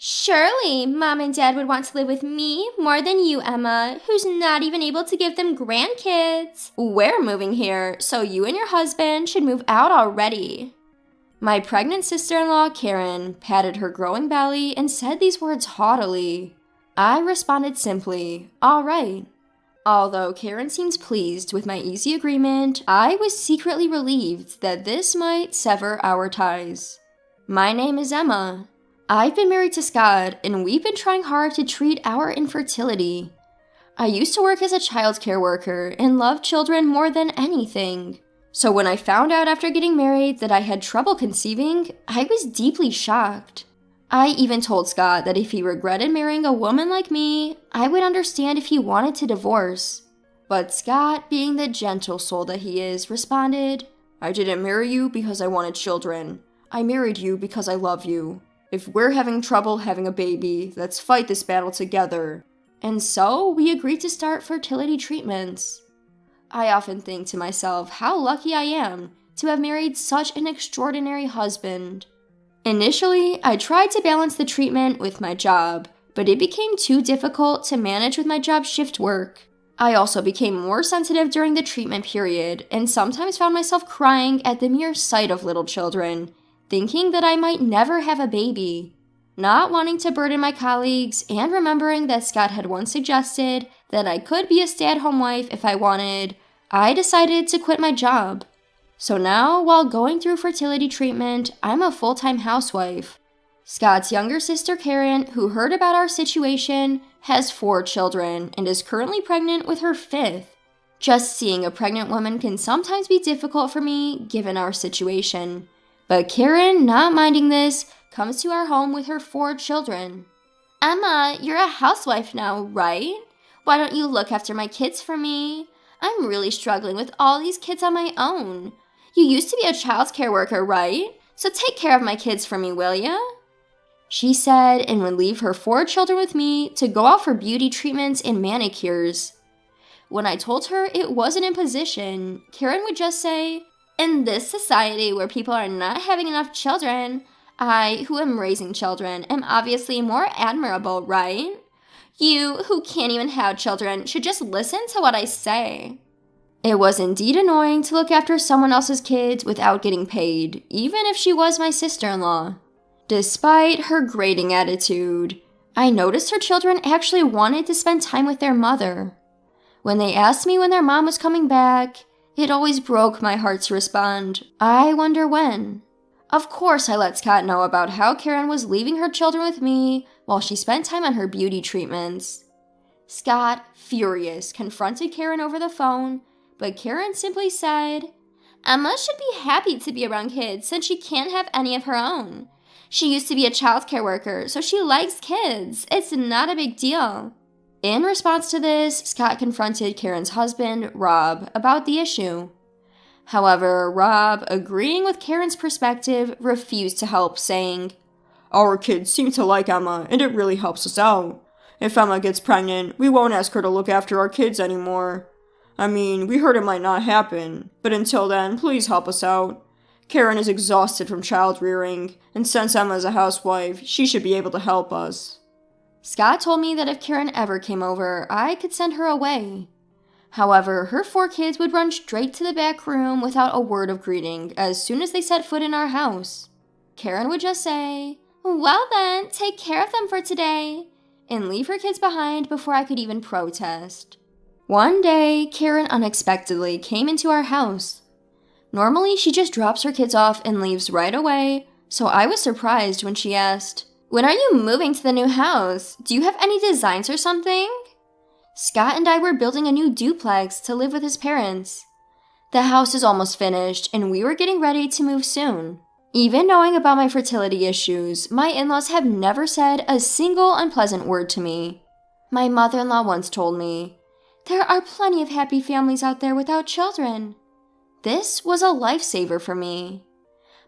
Surely, Mom and Dad would want to live with me more than you, Emma, who's not even able to give them grandkids. We're moving here, so you and your husband should move out already. My pregnant sister-in-law, Karen, patted her growing belly and said these words haughtily. I responded simply, all right. Although Karen seemed pleased with my easy agreement, I was secretly relieved that this might sever our ties. My name is Emma. I've been married to Scott, and we've been trying hard to treat our infertility. I used to work as a childcare worker and loved children more than anything. So when I found out after getting married that I had trouble conceiving, I was deeply shocked. I even told Scott that if he regretted marrying a woman like me, I would understand if he wanted to divorce. But Scott, being the gentle soul that he is, responded, I didn't marry you because I wanted children. I married you because I love you. If we're having trouble having a baby, let's fight this battle together. And so we agreed to start fertility treatments. I often think to myself how lucky I am to have married such an extraordinary husband. Initially, I tried to balance the treatment with my job, but it became too difficult to manage with my job shift work. I also became more sensitive during the treatment period and sometimes found myself crying at the mere sight of little children, thinking that I might never have a baby. Not wanting to burden my colleagues and remembering that Scott had once suggested that I could be a stay-at-home wife if I wanted, I decided to quit my job. So now, while going through fertility treatment, I'm a full-time housewife. Scott's younger sister Karen, who heard about our situation, has 4 children and is currently pregnant with her 5th. Just seeing a pregnant woman can sometimes be difficult for me, given our situation. But Karen, not minding this, comes to our home with her 4 children. Emma, you're a housewife now, right? Why don't you look after my kids for me? I'm really struggling with all these kids on my own. You used to be a childcare worker, right? So take care of my kids for me, will ya? She said and would leave her 4 children with me to go out for beauty treatments and manicures. When I told her it was an imposition, Karen would just say, in this society where people are not having enough children, I, who am raising children, am obviously more admirable, right? You, who can't even have children, should just listen to what I say. It was indeed annoying to look after someone else's kids without getting paid, even if she was my sister-in-law. Despite her grating attitude, I noticed her children actually wanted to spend time with their mother. When they asked me when their mom was coming back, it always broke my heart to respond, I wonder when. Of course I let Scott know about how Karen was leaving her children with me while she spent time on her beauty treatments. Scott, furious, confronted Karen over the phone, but Karen simply said, Emma should be happy to be around kids since she can't have any of her own. She used to be a childcare worker, so she likes kids. It's not a big deal. In response to this, Scott confronted Karen's husband, Rob, about the issue. However, Rob, agreeing with Karen's perspective, refused to help, saying, Our kids seem to like Emma, and it really helps us out. If Emma gets pregnant, we won't ask her to look after our kids anymore. I mean, we heard it might not happen, but until then, please help us out. Karen is exhausted from child rearing, and since Emma is a housewife, she should be able to help us. Scott told me that if Karen ever came over, I could send her away. However, her 4 kids would run straight to the back room without a word of greeting as soon as they set foot in our house. Karen would just say, Well then, take care of them for today, and leave her kids behind before I could even protest. One day, Karen unexpectedly came into our house. Normally, she just drops her kids off and leaves right away, so I was surprised when she asked, When are you moving to the new house? Do you have any designs or something? Scott and I were building a new duplex to live with his parents. The house is almost finished, and we were getting ready to move soon. Even knowing about my fertility issues, my in-laws have never said a single unpleasant word to me. My mother-in-law once told me, There are plenty of happy families out there without children. This was a lifesaver for me.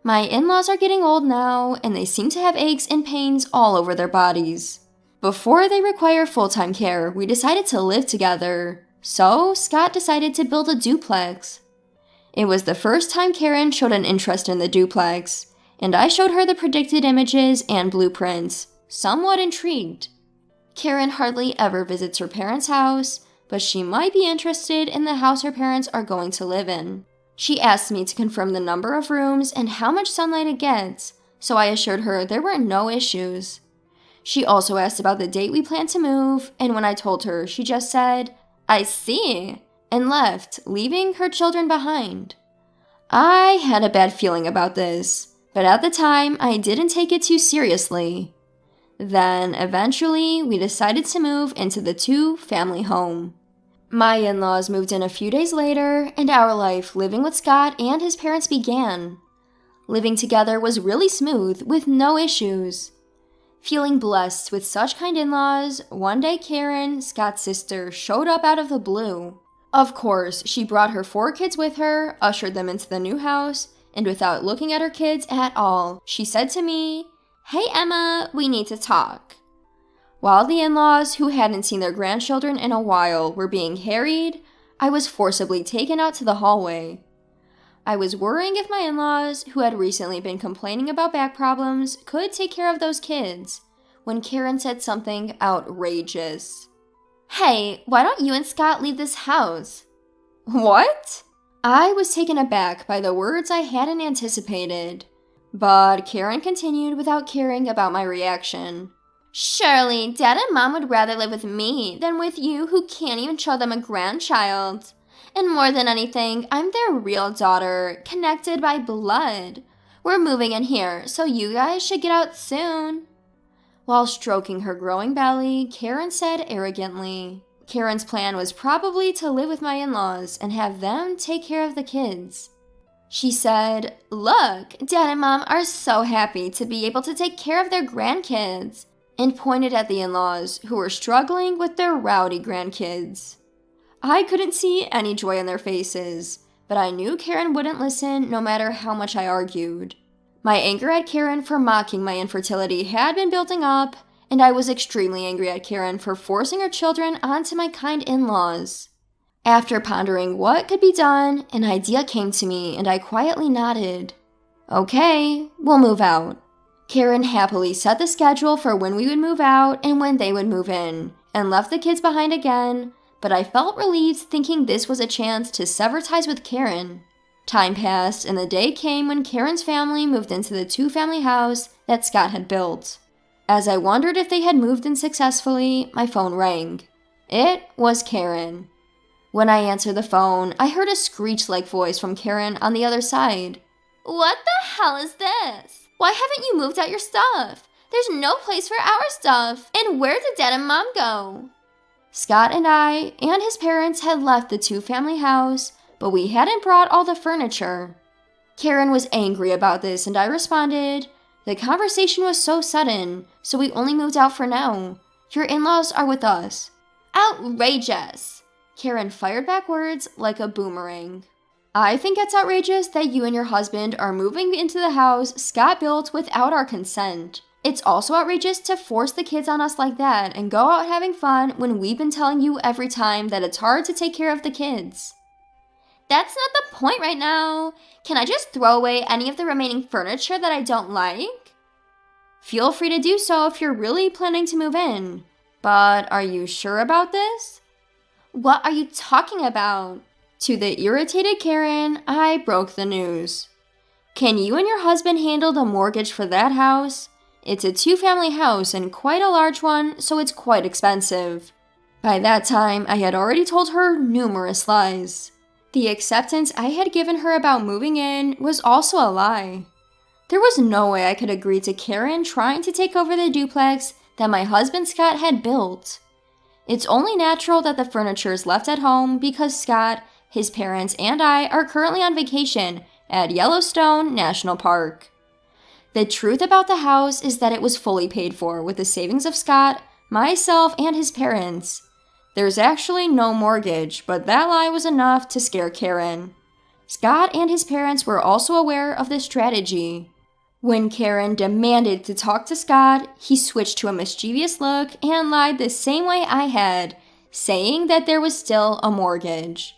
My in-laws are getting old now, and they seem to have aches and pains all over their bodies. Before they require full-time care, we decided to live together. So, Scott decided to build a duplex. It was the first time Karen showed an interest in the duplex, and I showed her the predicted images and blueprints. somewhat intrigued. Karen hardly ever visits her parents' house, but she might be interested in the house her parents are going to live in. She asked me to confirm the number of rooms and how much sunlight it gets, so I assured her there were no issues. She also asked about the date we planned to move, and when I told her, she just said, "I see," and left, leaving her children behind. I had a bad feeling about this, but at the time, I didn't take it too seriously. Then, eventually, we decided to move into the two-family home. My in-laws moved in a few days later, and our life living with Scott and his parents began. Living together was really smooth, with no issues. Feeling blessed with such kind in-laws, one day Karen, Scott's sister, showed up out of the blue. Of course, she brought her 4 kids with her, ushered them into the new house, and without looking at her kids at all, she said to me, "Hey Emma, we need to talk." While the in-laws, who hadn't seen their grandchildren in a while, were being harried, I was forcibly taken out to the hallway. I was worrying if my in-laws, who had recently been complaining about back problems, could take care of those kids, when Karen said something outrageous. "Hey, why don't you and Scott leave this house?" What? I was taken aback by the words I hadn't anticipated, but Karen continued without caring about my reaction. "Surely, Dad and Mom would rather live with me than with you who can't even show them a grandchild. And more than anything, I'm their real daughter, connected by blood. We're moving in here, so you guys should get out soon." While stroking her growing belly, Karen said arrogantly. Karen's plan was probably to live with my in-laws and have them take care of the kids. She said, "Look, Dad and Mom are so happy to be able to take care of their grandkids," and pointed at the in-laws, who were struggling with their rowdy grandkids. I couldn't see any joy in their faces, but I knew Karen wouldn't listen no matter how much I argued. My anger at Karen for mocking my infertility had been building up, and I was extremely angry at Karen for forcing her children onto my kind in-laws. After pondering what could be done, an idea came to me, and I quietly nodded. "Okay, we'll move out." Karen happily set the schedule for when we would move out and when they would move in, and left the kids behind again, but I felt relieved thinking this was a chance to sever ties with Karen. Time passed, and the day came when Karen's family moved into the two-family house that Scott had built. As I wondered if they had moved in successfully, my phone rang. It was Karen. When I answered the phone, I heard a screech-like voice from Karen on the other side. "What the hell is this? Why haven't you moved out your stuff? There's no place for our stuff. And where did Dad and Mom go?" Scott and I and his parents had left the two-family house, but we hadn't brought all the furniture. Karen was angry about this, and I responded, "The conversation was so sudden, so we only moved out for now. Your in-laws are with us." "Outrageous!" Karen fired back words like a boomerang. "I think it's outrageous that you and your husband are moving into the house Scott built without our consent. It's also outrageous to force the kids on us like that and go out having fun when we've been telling you every time that it's hard to take care of the kids." "That's not the point right now. Can I just throw away any of the remaining furniture that I don't like?" "Feel free to do so if you're really planning to move in. But are you sure about this?" "What are you talking about?" To the irritated Karen, I broke the news. "Can you and your husband handle the mortgage for that house? It's a two-family house and quite a large one, so it's quite expensive." By that time, I had already told her numerous lies. The acceptance I had given her about moving in was also a lie. There was no way I could agree to Karen trying to take over the duplex that my husband Scott had built. It's only natural that the furniture is left at home because Scott, his parents, and I are currently on vacation at Yellowstone National Park. The truth about the house is that it was fully paid for with the savings of Scott, myself, and his parents. There's actually no mortgage, but that lie was enough to scare Karen. Scott and his parents were also aware of this strategy. When Karen demanded to talk to Scott, he switched to a mischievous look and lied the same way I had, saying that there was still a mortgage.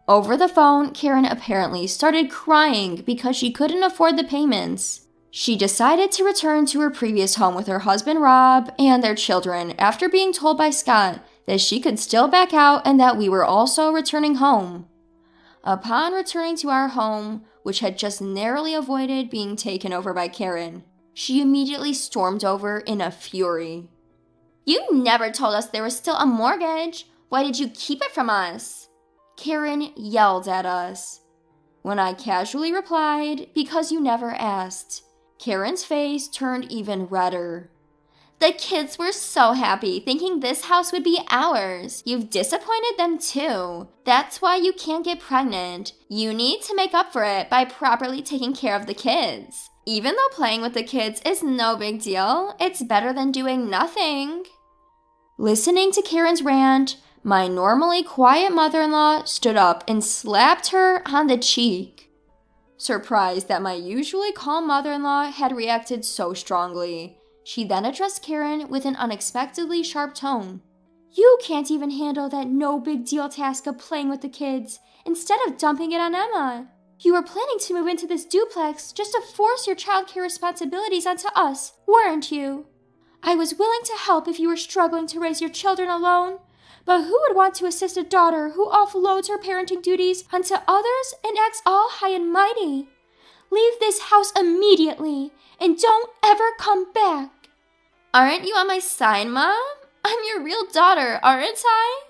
Over the phone, Karen apparently started crying because she couldn't afford the payments. She decided to return to her previous home with her husband Rob and their children after being told by Scott that she could still back out and that we were also returning home. Upon returning to our home, which had just narrowly avoided being taken over by Karen, she immediately stormed over in a fury. "You never told us there was still a mortgage. Why did you keep it from us?" Karen yelled at us. When I casually replied, "Because you never asked," Karen's face turned even redder. "The kids were so happy, thinking this house would be ours. You've disappointed them too. That's why you can't get pregnant. You need to make up for it by properly taking care of the kids. Even though playing with the kids is no big deal, it's better than doing nothing." Listening to Karen's rant, my normally quiet mother-in-law stood up and slapped her on the cheek. Surprised that my usually calm mother-in-law had reacted so strongly, she then addressed Karen with an unexpectedly sharp tone. "You can't even handle that no big deal task of playing with the kids instead of dumping it on Emma. You were planning to move into this duplex just to force your childcare responsibilities onto us, weren't you? I was willing to help if you were struggling to raise your children alone, but who would want to assist a daughter who offloads her parenting duties onto others and acts all high and mighty? Leave this house immediately and don't ever come back." "Aren't you on my side, Mom? I'm your real daughter, aren't I?"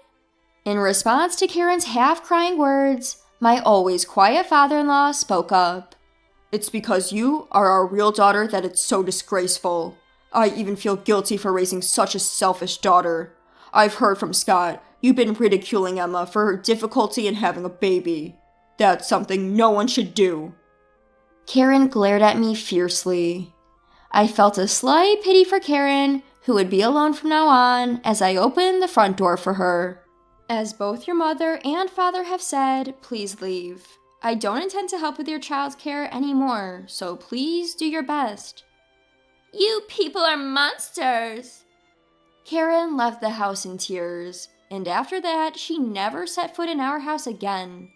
In response to Karen's half-crying words, my always quiet father-in-law spoke up. "It's because you are our real daughter that it's so disgraceful. I even feel guilty for raising such a selfish daughter. I've heard from Scott you've been ridiculing Emma for her difficulty in having a baby. That's something no one should do." Karen glared at me fiercely. I felt a slight pity for Karen, who would be alone from now on, as I opened the front door for her. "As both your mother and father have said, please leave. I don't intend to help with your child's care anymore, so please do your best." "You people are monsters!" Karen left the house in tears, and after that, she never set foot in our house again.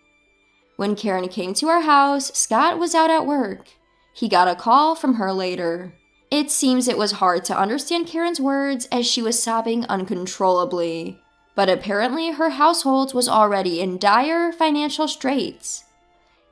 When Karen came to our house, Scott was out at work. He got a call from her later. It seems it was hard to understand Karen's words as she was sobbing uncontrollably, but apparently her household was already in dire financial straits.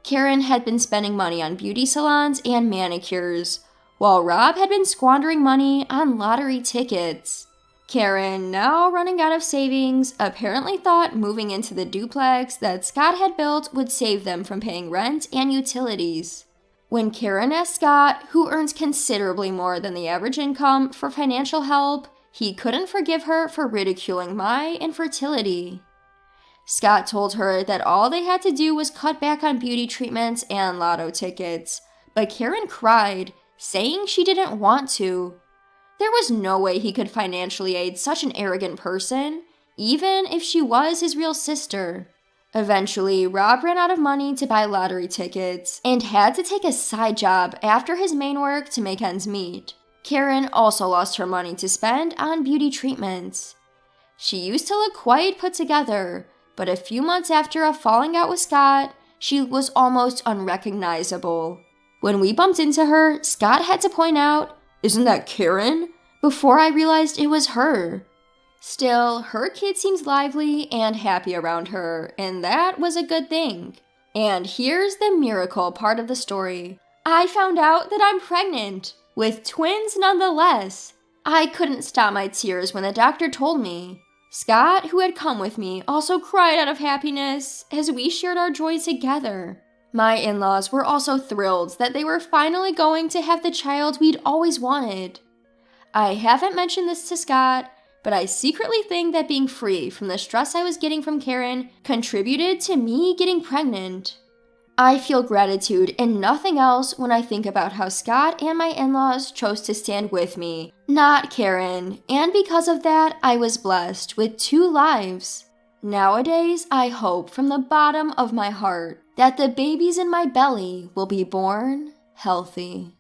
Karen had been spending money on beauty salons and manicures, while Rob had been squandering money on lottery tickets. Karen, now running out of savings, apparently thought moving into the duplex that Scott had built would save them from paying rent and utilities. When Karen asked Scott, who earns considerably more than the average income, for financial help, he couldn't forgive her for ridiculing my infertility. Scott told her that all they had to do was cut back on beauty treatments and lotto tickets, but Karen cried, saying she didn't want to. There was no way he could financially aid such an arrogant person, even if she was his real sister. Eventually, Rob ran out of money to buy lottery tickets and had to take a side job after his main work to make ends meet. Karen also lost her money to spend on beauty treatments. She used to look quite put together, but a few months after a falling out with Scott, she was almost unrecognizable. When we bumped into her, Scott had to point out, "Isn't that Karen?" before I realized it was her. Still, her kid seems lively and happy around her, and that was a good thing. And here's the miracle part of the story. I found out that I'm pregnant, with twins nonetheless. I couldn't stop my tears when the doctor told me. Scott, who had come with me, also cried out of happiness as we shared our joy together. My in-laws were also thrilled that they were finally going to have the child we'd always wanted. I haven't mentioned this to Scott, but I secretly think that being free from the stress I was getting from Karen contributed to me getting pregnant. I feel gratitude and nothing else when I think about how Scott and my in-laws chose to stand with me, not Karen, and because of that, I was blessed with 2 lives. Nowadays, I hope from the bottom of my heart that the babies in my belly will be born healthy.